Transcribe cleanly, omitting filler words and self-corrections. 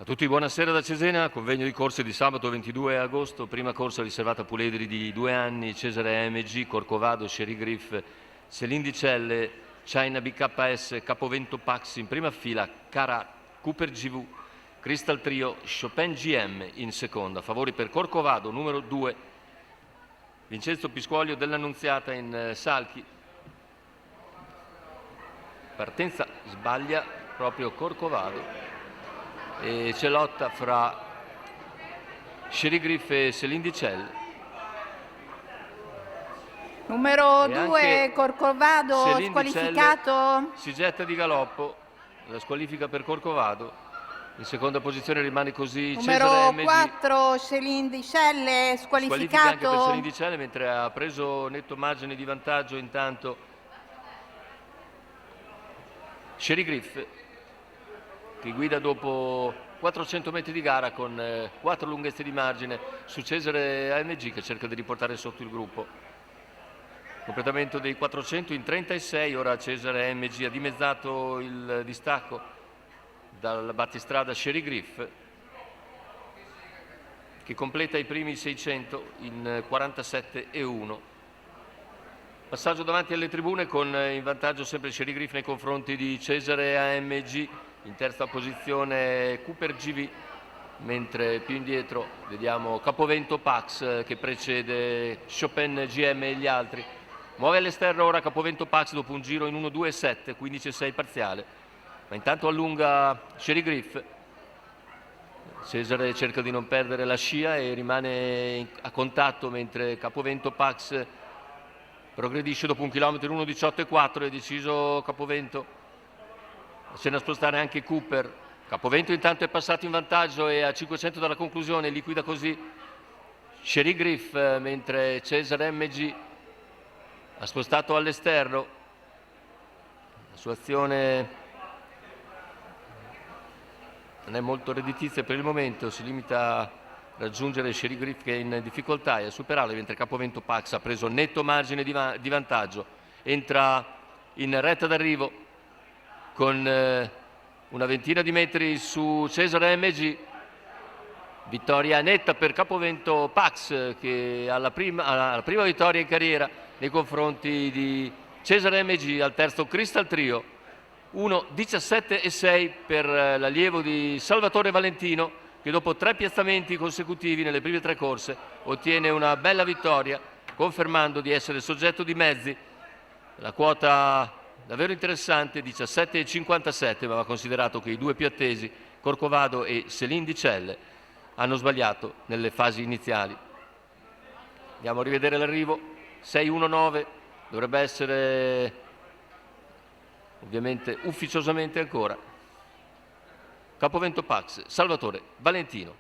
A tutti buonasera da Cesena, convegno di corse di sabato 22 agosto, prima corsa riservata a puledri di 2 anni, Cesare AMG, Corcovado, Sherry Griff, Selindicelle, China BKS, Capovento Pax in prima fila, Cara Cooper GV, Crystal Trio, Chopin GM in seconda, favori per Corcovado, numero 2, Vincenzo Pisquolio dell'Annunziata in salchi, partenza sbaglia proprio Corcovado. E c'è lotta fra Sherry Griff e Selindicelle. Numero 2 Corcovado squalificato. Si getta di galoppo, la squalifica per Corcovado. In seconda posizione rimane così numero Cesare MG. 4 Selindicelle Squalifica anche per squalificato. Selindicelle, mentre ha preso netto margine di vantaggio intanto Sherry Griff, che guida dopo 400 metri di gara con 4 lunghezze di margine su Cesare AMG, che cerca di riportare sotto il gruppo. Completamento dei 400 in 36, ora Cesare AMG ha dimezzato il distacco dal battistrada Sherry Griff, che completa i primi 600 in 47,1. Passaggio davanti alle tribune con in vantaggio sempre Sherry Griff nei confronti di Cesare AMG. In terza posizione Cooper GV, mentre più indietro vediamo Capovento Pax che precede Chopin GM e gli altri. Muove all'esterno ora Capovento Pax dopo un giro in 1.2.7, 15.6 parziale, ma intanto allunga Sherry Griff. Cesare cerca di non perdere la scia e rimane a contatto, mentre Capovento Pax progredisce dopo un chilometro in 1.18.4. È deciso Capovento. Se ne a spostare anche Cooper. Capovento intanto è passato in vantaggio e a 500 dalla conclusione liquida così Sherry Griff, mentre Cesare MG ha spostato all'esterno. La sua azione non è molto redditizia per il momento, si limita a raggiungere Sherry Griff che è in difficoltà e a superarlo, mentre Capovento Pax ha preso netto margine di vantaggio. Entra in retta d'arrivo con una ventina di metri su Cesare MG. Vittoria netta per Capovento Pax, che ha la prima vittoria in carriera nei confronti di Cesare MG. Al terzo Crystal Trio, 1.17.6 per l'allievo di Salvatore Valentino, che dopo 3 piazzamenti consecutivi nelle prime 3 corse ottiene una bella vittoria, confermando di essere soggetto di mezzi. La quota davvero interessante, 17,57, ma va considerato che i due più attesi, Corcovado e Selindicelle, hanno sbagliato nelle fasi iniziali. Andiamo a rivedere l'arrivo, 6,19, dovrebbe essere ovviamente ufficiosamente ancora Capovento Pax, Salvatore Valentino.